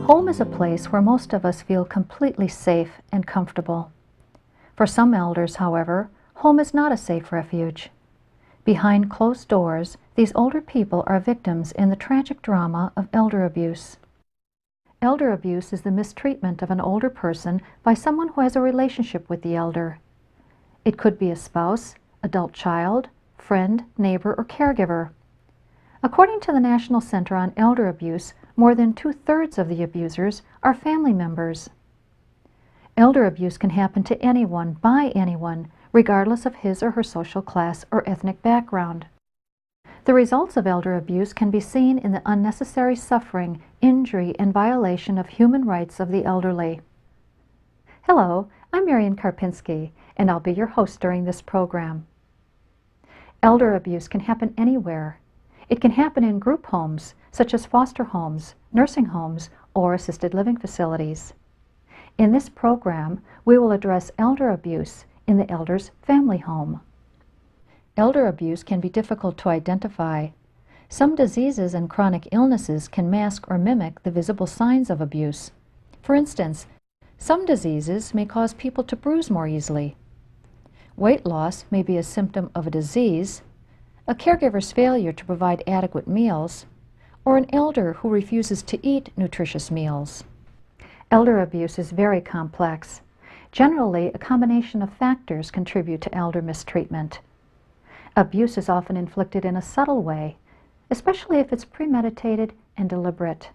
Home is a place where most of us feel completely safe and comfortable. For some elders, however, home is not a safe refuge. Behind closed doors, these older people are victims in the tragic drama of elder abuse. Elder abuse is the mistreatment of an older person by someone who has a relationship with the elder. It could be a spouse, adult child, friend, neighbor, or caregiver. According to the National Center on Elder Abuse, more than 2/3 of the abusers are family members. Elder abuse can happen to anyone, by anyone, regardless of his or her social class or ethnic background. The results of elder abuse can be seen in the unnecessary suffering, injury, and violation of human rights of the elderly. Hello, I'm Marian Karpinski, and I'll be your host during this program. Elder abuse can happen anywhere. It can happen in group homes, such as foster homes, nursing homes, or assisted living facilities. In this program, we will address elder abuse in the elder's family home. Elder abuse can be difficult to identify. Some diseases and chronic illnesses can mask or mimic the visible signs of abuse. For instance, some diseases may cause people to bruise more easily. Weight loss may be a symptom of a disease, a caregiver's failure to provide adequate meals, or an elder who refuses to eat nutritious meals. Elder abuse is very complex. Generally, a combination of factors contribute to elder mistreatment. Abuse is often inflicted in a subtle way, especially if it's premeditated and deliberate.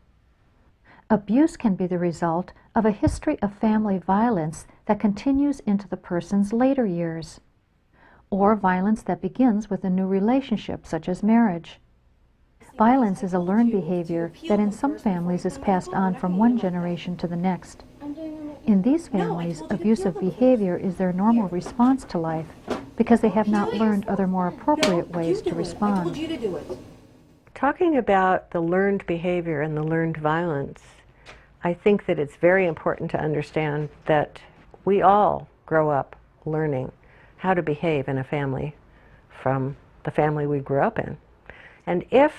Abuse can be the result of a history of family violence that continues into the person's later years, or violence that begins with a new relationship, such as marriage. Violence is a learned behavior that in some families is passed on from one generation to the next. In these families, abusive behavior is their normal response to life because they have not learned other more appropriate ways to respond. Talking about the learned behavior and the learned violence, I think that it's very important to understand that we all grow up learning how to behave in a family from the family we grew up in. And if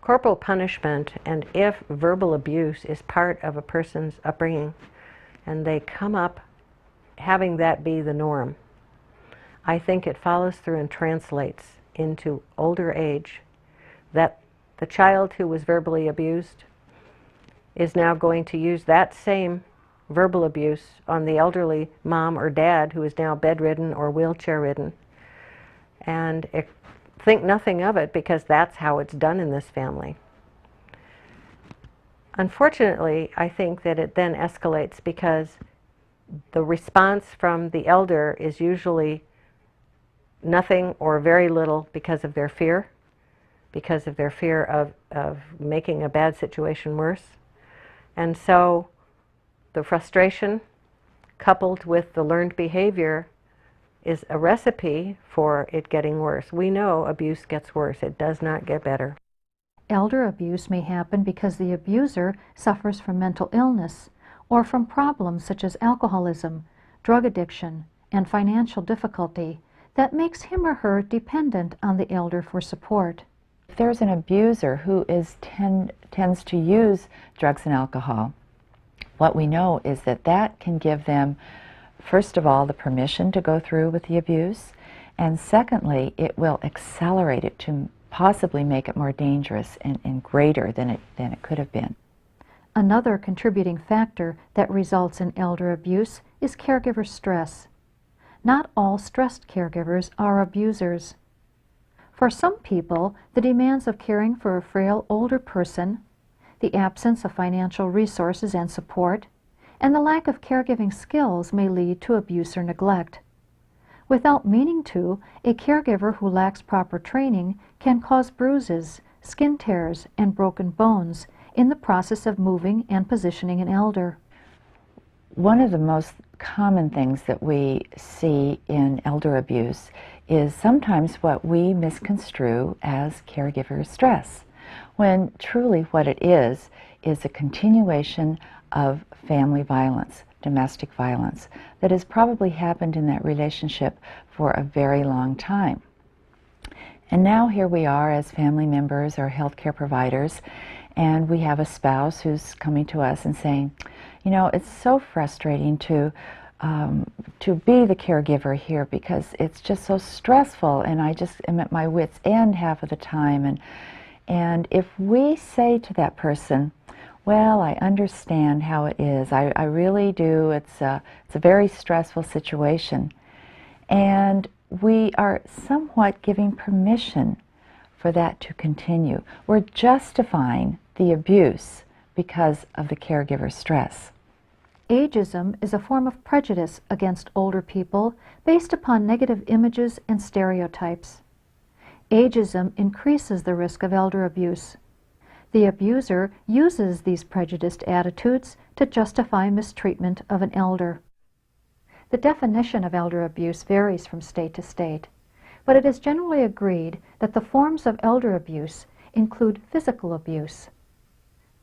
corporal punishment and if verbal abuse is part of a person's upbringing and they come up having that be the norm, I think it follows through and translates into older age, that the child who was verbally abused is now going to use that same verbal abuse on the elderly mom or dad who is now bedridden or wheelchair ridden, and think nothing of it because that's how it's done in this family. Unfortunately, I think that it then escalates because the response from the elder is usually nothing or very little because of their fear of making a bad situation worse. And so the frustration coupled with the learned behavior is a recipe for it getting worse. We know abuse gets worse. It does not get better. Elder abuse may happen because the abuser suffers from mental illness or from problems such as alcoholism, drug addiction, and financial difficulty that makes him or her dependent on the elder for support. If there's an abuser who tends to use drugs and alcohol, what we know is that that can give them, first of all, the permission to go through with the abuse, and secondly, it will accelerate it to possibly make it more dangerous and greater than it could have been. Another contributing factor that results in elder abuse is caregiver stress. Not all stressed caregivers are abusers. For some people, the demands of caring for a frail older person, the absence of financial resources and support, and the lack of caregiving skills may lead to abuse or neglect. Without meaning to, a caregiver who lacks proper training can cause bruises, skin tears, and broken bones in the process of moving and positioning an elder. One of the most common things that we see in elder abuse is sometimes what we misconstrue as caregiver stress, when truly what it is is a continuation of family violence, domestic violence, that has probably happened in that relationship for a very long time. And now here we are as family members or healthcare providers, and we have a spouse who's coming to us and saying, you know, it's so frustrating to be the caregiver here because it's just so stressful, and I just am at my wit's end half of the time. And if we say to that person, well, I understand how it is, I really do, it's a very stressful situation, and we are somewhat giving permission for that to continue. We're justifying the abuse because of the caregiver's stress. Ageism is a form of prejudice against older people based upon negative images and stereotypes. Ageism increases the risk of elder abuse. The abuser uses these prejudiced attitudes to justify mistreatment of an elder. The definition of elder abuse varies from state to state, but it is generally agreed that the forms of elder abuse include physical abuse,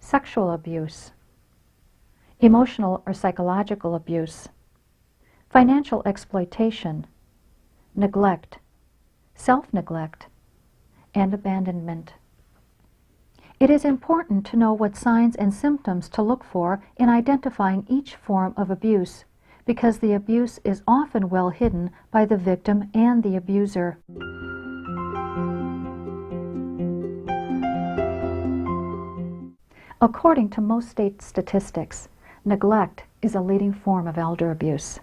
sexual abuse, emotional or psychological abuse, financial exploitation, neglect, self-neglect, and abandonment. It is important to know what signs and symptoms to look for in identifying each form of abuse, because the abuse is often well hidden by the victim and the abuser. According to most state statistics, neglect is a leading form of elder abuse.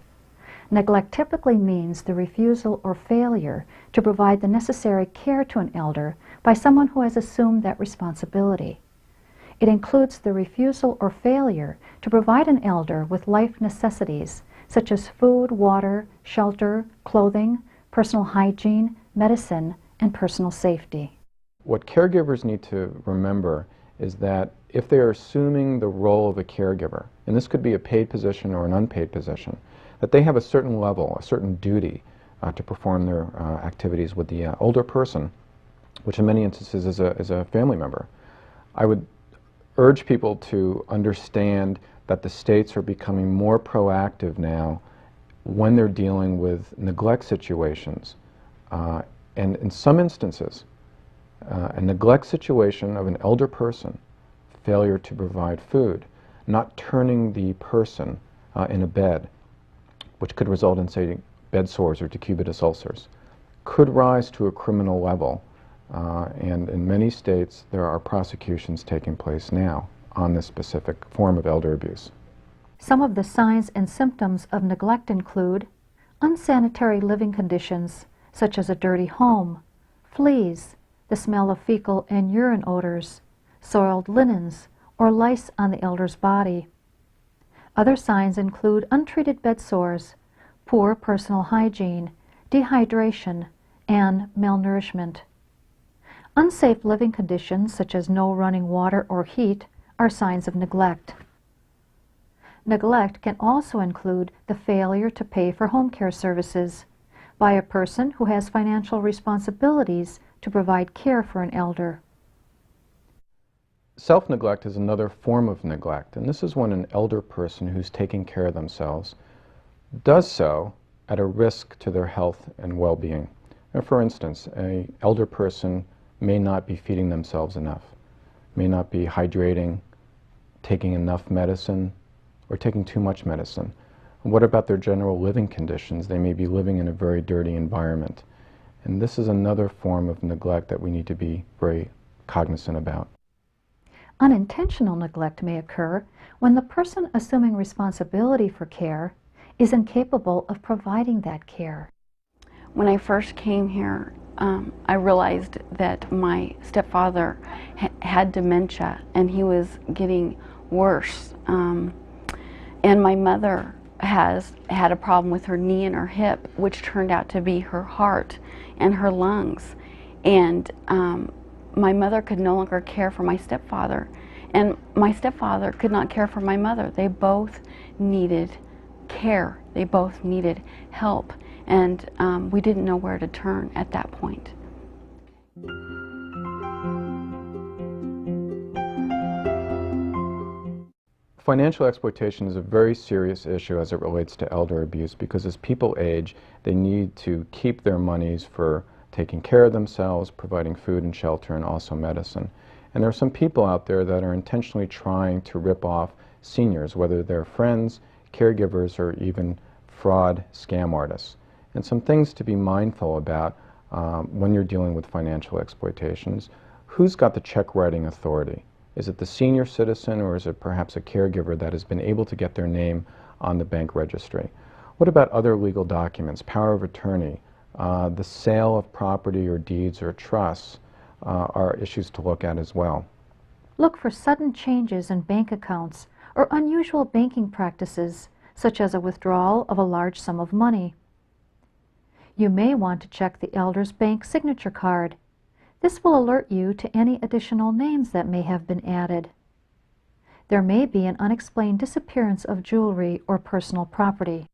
Neglect typically means the refusal or failure to provide the necessary care to an elder by someone who has assumed that responsibility. It includes the refusal or failure to provide an elder with life necessities such as food, water, shelter, clothing, personal hygiene, medicine, and personal safety. What caregivers need to remember is that if they are assuming the role of a caregiver, and this could be a paid position or an unpaid position, that they have a certain level, a certain duty to perform their activities with the older person, which in many instances is a family member. I would urge people to understand that the states are becoming more proactive now when they're dealing with neglect situations. And in some instances, a neglect situation of an elder person, failure to provide food, not turning the person in a bed, which could result in, say, bed sores or decubitus ulcers, could rise to a criminal level. And in many states, there are prosecutions taking place now on this specific form of elder abuse. Some of the signs and symptoms of neglect include unsanitary living conditions, such as a dirty home, fleas, the smell of fecal and urine odors, soiled linens, or lice on the elder's body. Other signs include untreated bed sores, poor personal hygiene, dehydration, and malnourishment. Unsafe living conditions, such as no running water or heat, are signs of neglect. Neglect can also include the failure to pay for home care services by a person who has financial responsibilities to provide care for an elder. Self-neglect is another form of neglect, and this is when an elder person who's taking care of themselves does so at a risk to their health and well-being. For instance, an elder person may not be feeding themselves enough, may not be hydrating, taking enough medicine, or taking too much medicine. What about their general living conditions? They may be living in a very dirty environment. And this is another form of neglect that we need to be very cognizant about. Unintentional neglect may occur when the person assuming responsibility for care is incapable of providing that care. When I first came here, I realized that my stepfather had dementia and he was getting worse. And my mother has had a problem with her knee and her hip, which turned out to be her heart and her lungs. And my mother could no longer care for my stepfather, and my stepfather could not care for my mother. They both needed care. They both needed help, and we didn't know where to turn at that point. Financial exploitation is a very serious issue as it relates to elder abuse because as people age, they need to keep their monies for taking care of themselves, providing food and shelter, and also medicine. And there are some people out there that are intentionally trying to rip off seniors, whether they're friends, caregivers, or even fraud scam artists. And some things to be mindful about when you're dealing with financial exploitations. Who's got the check writing authority? Is it the senior citizen, or is it perhaps a caregiver that has been able to get their name on the bank registry? What about other legal documents, power of attorney, the sale of property or deeds or trusts are issues to look at as well. Look for sudden changes in bank accounts or unusual banking practices, such as a withdrawal of a large sum of money. You may want to check the elder's bank signature card. This will alert you to any additional names that may have been added. There may be an unexplained disappearance of jewelry or personal property.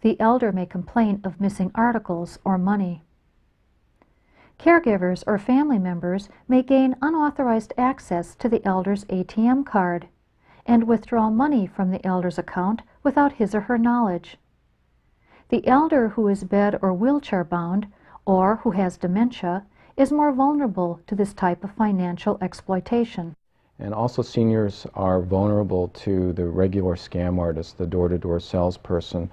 The elder may complain of missing articles or money. Caregivers or family members may gain unauthorized access to the elder's ATM card and withdraw money from the elder's account without his or her knowledge. The elder who is bed or wheelchair bound or who has dementia is more vulnerable to this type of financial exploitation. And also seniors are vulnerable to the regular scam artist, the door-to-door salesperson,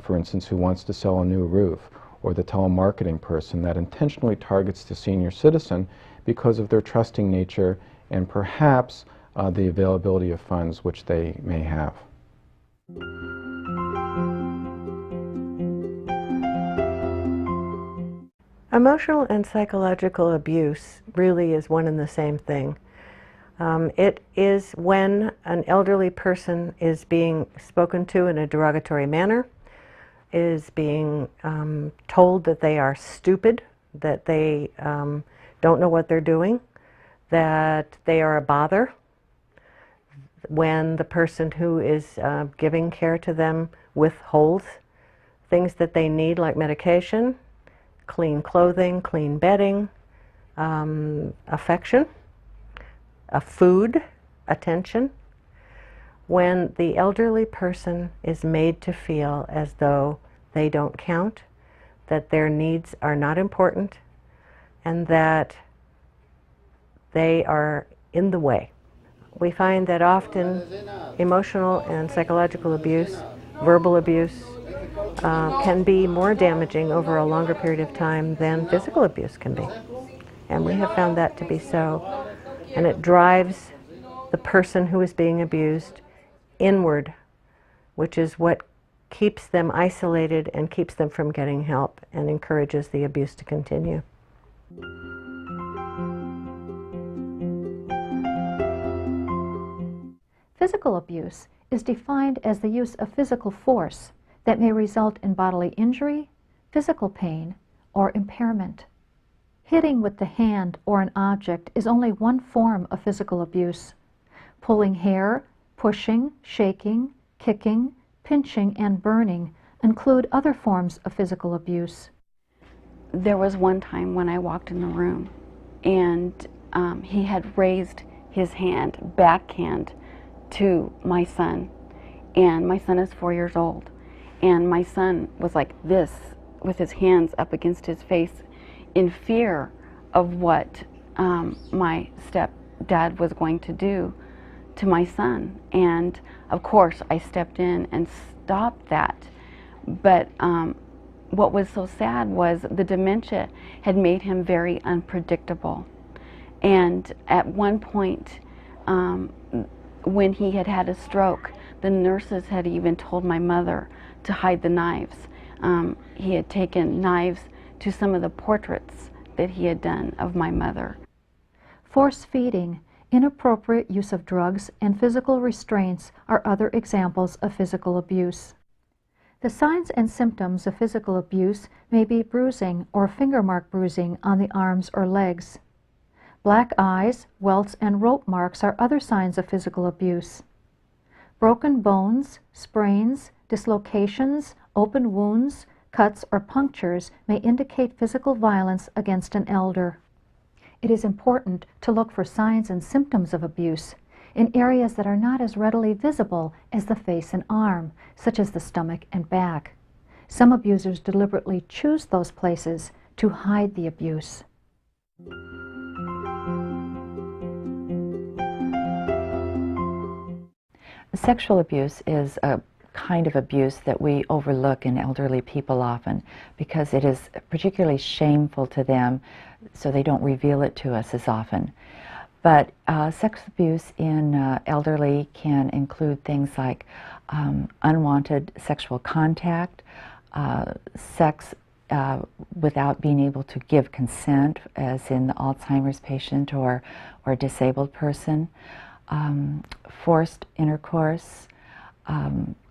for instance, who wants to sell a new roof, or the telemarketing person that intentionally targets the senior citizen because of their trusting nature and perhaps the availability of funds which they may have. Emotional and psychological abuse really is one and the same thing. It is when an elderly person is being spoken to in a derogatory manner, is being told that they are stupid, that they don't know what they're doing, that they are a bother, when the person who is giving care to them withholds things that they need like medication, clean clothing, clean bedding, affection, food, attention. When the elderly person is made to feel as though they don't count, that their needs are not important, and that they are in the way. We find that often emotional and psychological abuse, verbal abuse, can be more damaging over a longer period of time than physical abuse can be. And we have found that to be so. And it drives the person who is being abused inward, which is what keeps them isolated and keeps them from getting help and encourages the abuse to continue. Physical abuse is defined as the use of physical force that may result in bodily injury, physical pain, or impairment. Hitting with the hand or an object is only one form of physical abuse. Pulling hair, pushing, shaking, kicking, pinching, and burning include other forms of physical abuse. There was one time when I walked in the room and he had raised his hand, backhand, to my son. And my son is 4 years old. And my son was like this, with his hands up against his face, in fear of what my stepdad was going to do to my son. And of course, I stepped in and stopped that. But what was so sad was the dementia had made him very unpredictable. And at one point, when he had had a stroke, the nurses had even told my mother to hide the knives. He had taken knives to some of the portraits that he had done of my mother. Force feeding, inappropriate use of drugs, and physical restraints are other examples of physical abuse. The signs and symptoms of physical abuse may be bruising or finger mark bruising on the arms or legs. Black eyes, welts, and rope marks are other signs of physical abuse. Broken bones, sprains, dislocations, open wounds, cuts, or punctures may indicate physical violence against an elder. It is important to look for signs and symptoms of abuse, in areas that are not as readily visible as the face and arm, such as the stomach and back. Some abusers deliberately choose those places to hide the abuse. Sexual abuse is a kind of abuse that we overlook in elderly people often because it is particularly shameful to them, so they don't reveal it to us as often. But sex abuse in elderly can include things like unwanted sexual contact, sex without being able to give consent, as in the Alzheimer's patient or disabled person, forced intercourse,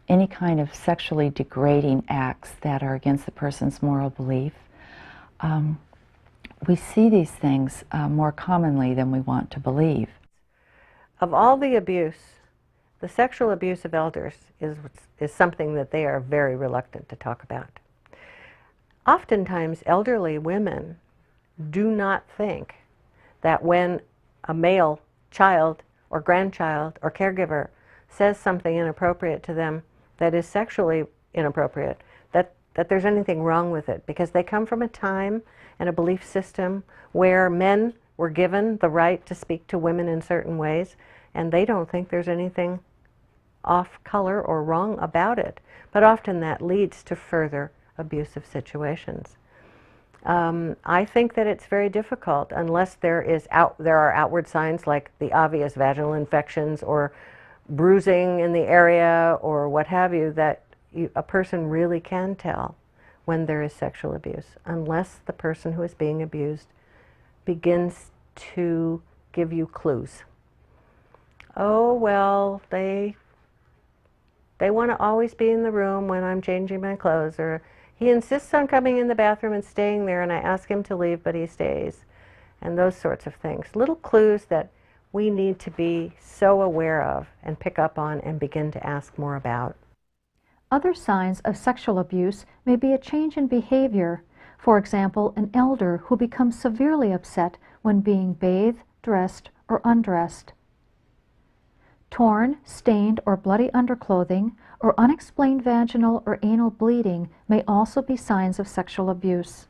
any kind of sexually degrading acts that are against the person's moral belief. We see these things more commonly than we want to believe. Of all the abuse, the sexual abuse of elders is something that they are very reluctant to talk about. Oftentimes, elderly women do not think that when a male child or grandchild or caregiver says something inappropriate to them that is sexually inappropriate, that there's anything wrong with it, because they come from a time and a belief system where men were given the right to speak to women in certain ways, and they don't think there's anything off color or wrong about it. But often that leads to further abusive situations. I think that it's very difficult unless there are outward signs like the obvious vaginal infections or bruising in the area or what have you, that a person really can tell when there is sexual abuse, unless the person who is being abused begins to give you clues. Oh, well, they want to always be in the room when I'm changing my clothes, or he insists on coming in the bathroom and staying there, and I ask him to leave, but he stays, and those sorts of things. Little clues that we need to be so aware of and pick up on and begin to ask more about. Other signs of sexual abuse may be a change in behavior. For example, an elder who becomes severely upset when being bathed, dressed, or undressed. Torn, stained, or bloody underclothing, or unexplained vaginal or anal bleeding may also be signs of sexual abuse.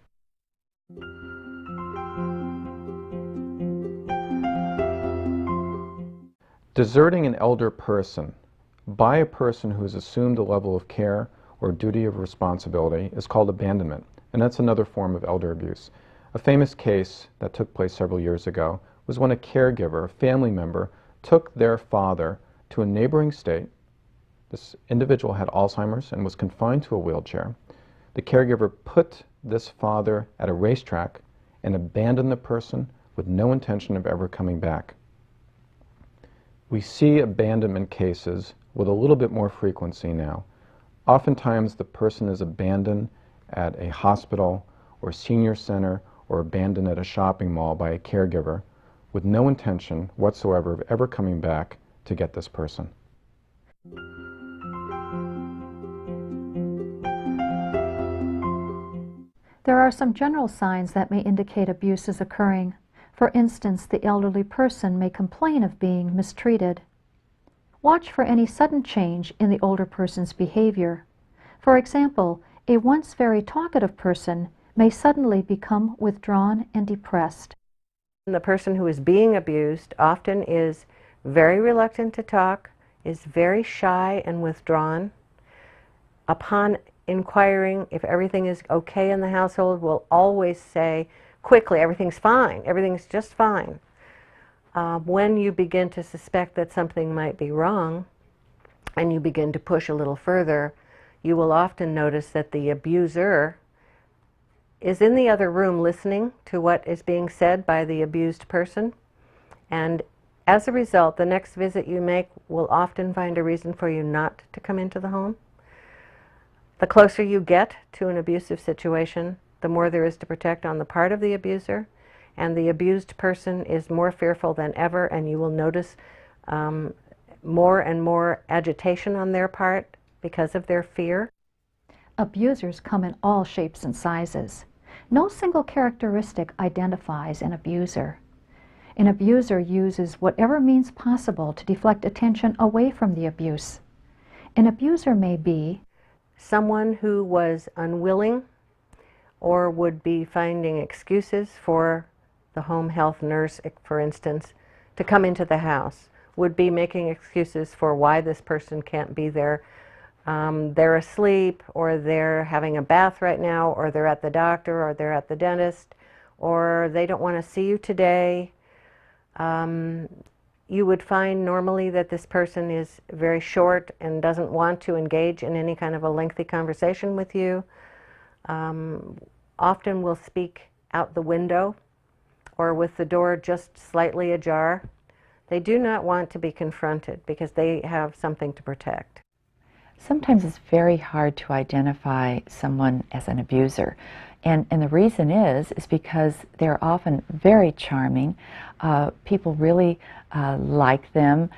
Deserting an elder person by a person who has assumed a level of care or duty of responsibility is called abandonment, and that's another form of elder abuse. A famous case that took place several years ago was when a caregiver, a family member, took their father to a neighboring state. This individual had Alzheimer's and was confined to a wheelchair. The caregiver put this father at a racetrack and abandoned the person with no intention of ever coming back. We see abandonment cases with a little bit more frequency now. Oftentimes the person is abandoned at a hospital or senior center or abandoned at a shopping mall by a caregiver with no intention whatsoever of ever coming back to get this person. There are some general signs that may indicate abuse is occurring. For instance, the elderly person may complain of being mistreated. Watch for any sudden change in the older person's behavior. For example, a once very talkative person may suddenly become withdrawn and depressed. The person who is being abused often is very reluctant to talk, is very shy and withdrawn. Upon inquiring if everything is okay in the household, will always say quickly, everything's fine, everything's just fine. When you begin to suspect that something might be wrong and you begin to push a little further, you will often notice that the abuser is in the other room listening to what is being said by the abused person, and as a result, the next visit you make will often find a reason for you not to come into the home. The closer you get to an abusive situation, the more there is to protect on the part of the abuser, and the abused person is more fearful than ever, and you will notice more and more agitation on their part because of their fear. Abusers come in all shapes and sizes. No single characteristic identifies an abuser. An abuser uses whatever means possible to deflect attention away from the abuse. An abuser may be someone who was unwilling or would be finding excuses for the home health nurse, for instance, to come into the house, would be making excuses for why this person can't be there. They're asleep, or they're having a bath right now, or they're at the doctor, or they're at the dentist, or they don't want to see you today. You would find normally that this person is very short and doesn't want to engage in any kind of a lengthy conversation with you. Often will speak out the window or with the door just slightly ajar. They do not want to be confronted because they have something to protect. Sometimes it's very hard to identify someone as an abuser. And the reason is because they're often very charming. People really like them.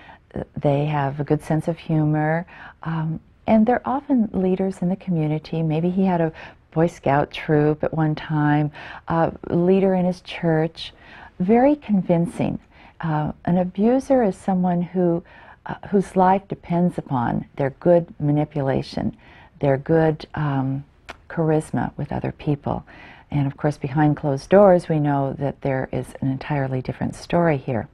They have a good sense of humor. And they're often leaders in the community. Maybe he had a Boy Scout troop at one time, a leader in his church. Very convincing. An abuser is someone whose life depends upon their good manipulation, their good charisma with other people. And of course, behind closed doors, we know that there is an entirely different story here.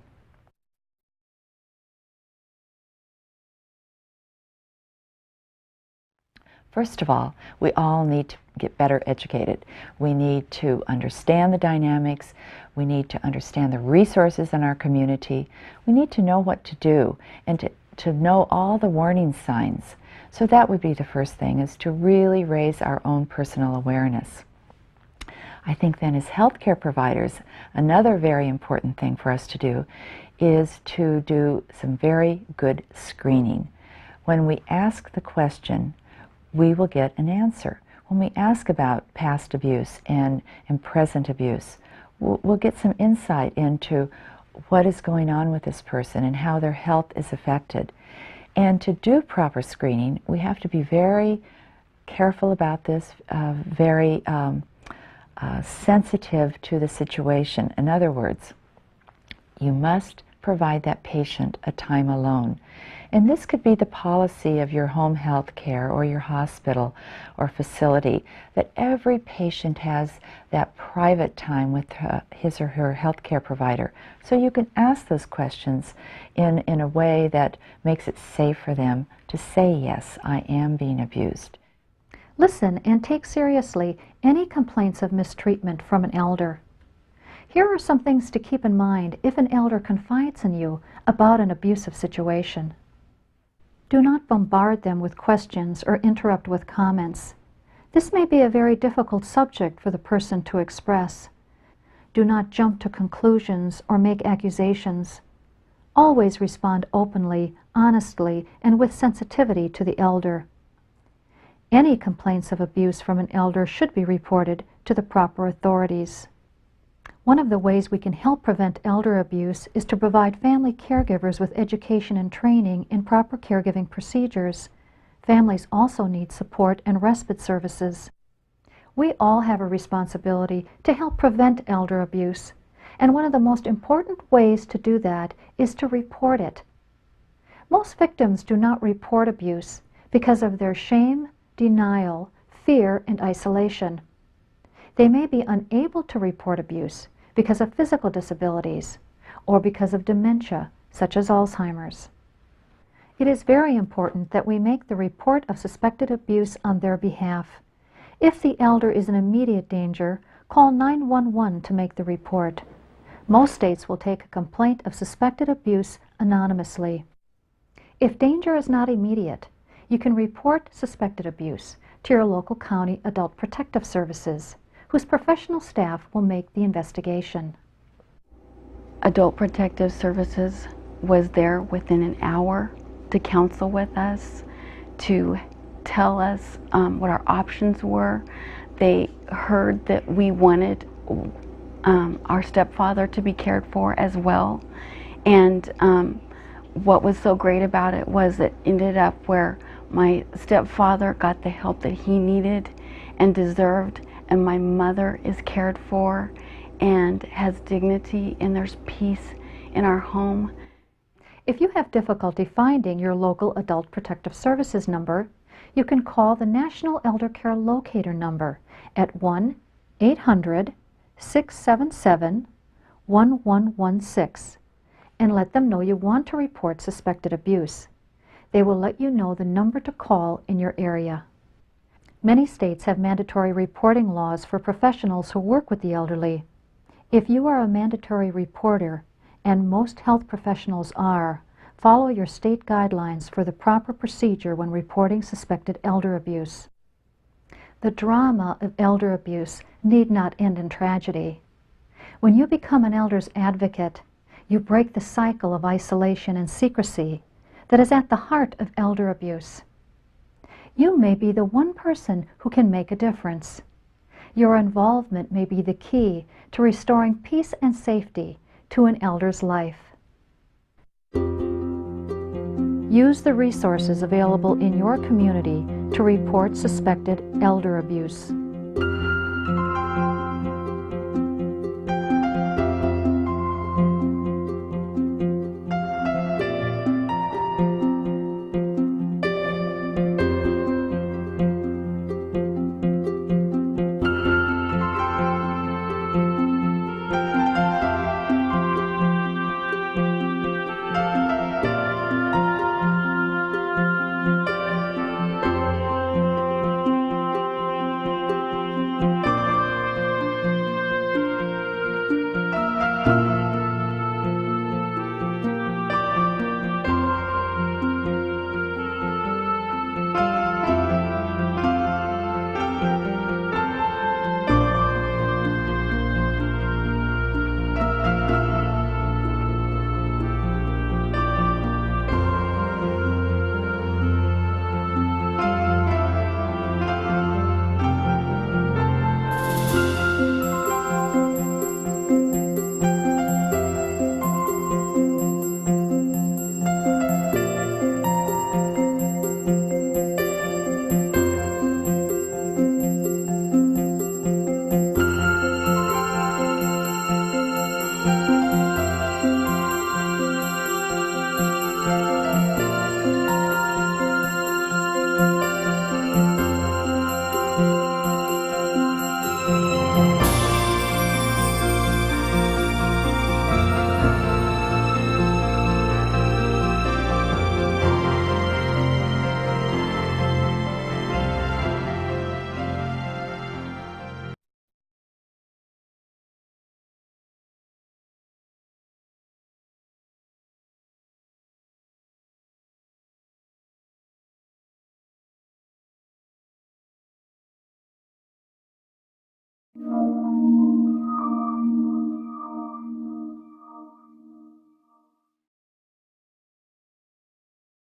First of all, we all need to get better educated. We need to understand the dynamics. We need to understand the resources in our community. We need to know what to do and to know all the warning signs. So that would be the first thing, is to really raise our own personal awareness. I think then as healthcare providers, another very important thing for us to do is to do some very good screening. When we ask the question, we will get an answer. When we ask about past abuse and present abuse, we'll get some insight into what is going on with this person and how their health is affected. And to do proper screening, we have to be very careful about this, very sensitive to the situation. In other words, you must provide that patient a time alone. And this could be the policy of your home health care or your hospital or facility, that every patient has that private time with his or her health care provider. So you can ask those questions in a way that makes it safe for them to say, yes, I am being abused. Listen and take seriously any complaints of mistreatment from an elder. Here are some things to keep in mind if an elder confides in you about an abusive situation. Do not bombard them with questions or interrupt with comments. This may be a very difficult subject for the person to express. Do not jump to conclusions or make accusations. Always respond openly, honestly, and with sensitivity to the elder. Any complaints of abuse from an elder should be reported to the proper authorities. One of the ways we can help prevent elder abuse is to provide family caregivers with education and training in proper caregiving procedures. Families also need support and respite services. We all have a responsibility to help prevent elder abuse, and one of the most important ways to do that is to report it. Most victims do not report abuse because of their shame, denial, fear, and isolation. They may be unable to report abuse because of physical disabilities or because of dementia, such as Alzheimer's. It is very important that we make the report of suspected abuse on their behalf. If the elder is in immediate danger, call 911 to make the report. Most states will take a complaint of suspected abuse anonymously. If danger is not immediate, you can report suspected abuse to your local county adult protective services, whose professional staff will make the investigation. Adult Protective Services was there within an hour to counsel with us, to tell us what our options were. They heard that we wanted our stepfather to be cared for as well. And what was so great about it was it ended up where my stepfather got the help that he needed and deserved, and my mother is cared for and has dignity, and there's peace in our home. If you have difficulty finding your local Adult Protective Services number, you can call the National Elder Care Locator number at 1-800-677-1116 and let them know you want to report suspected abuse. They will let you know the number to call in your area. Many states have mandatory reporting laws for professionals who work with the elderly. If you are a mandatory reporter, and most health professionals are, follow your state guidelines for the proper procedure when reporting suspected elder abuse. The drama of elder abuse need not end in tragedy. When you become an elder's advocate, you break the cycle of isolation and secrecy that is at the heart of elder abuse. You may be the one person who can make a difference. Your involvement may be the key to restoring peace and safety to an elder's life. Use the resources available in your community to report suspected elder abuse.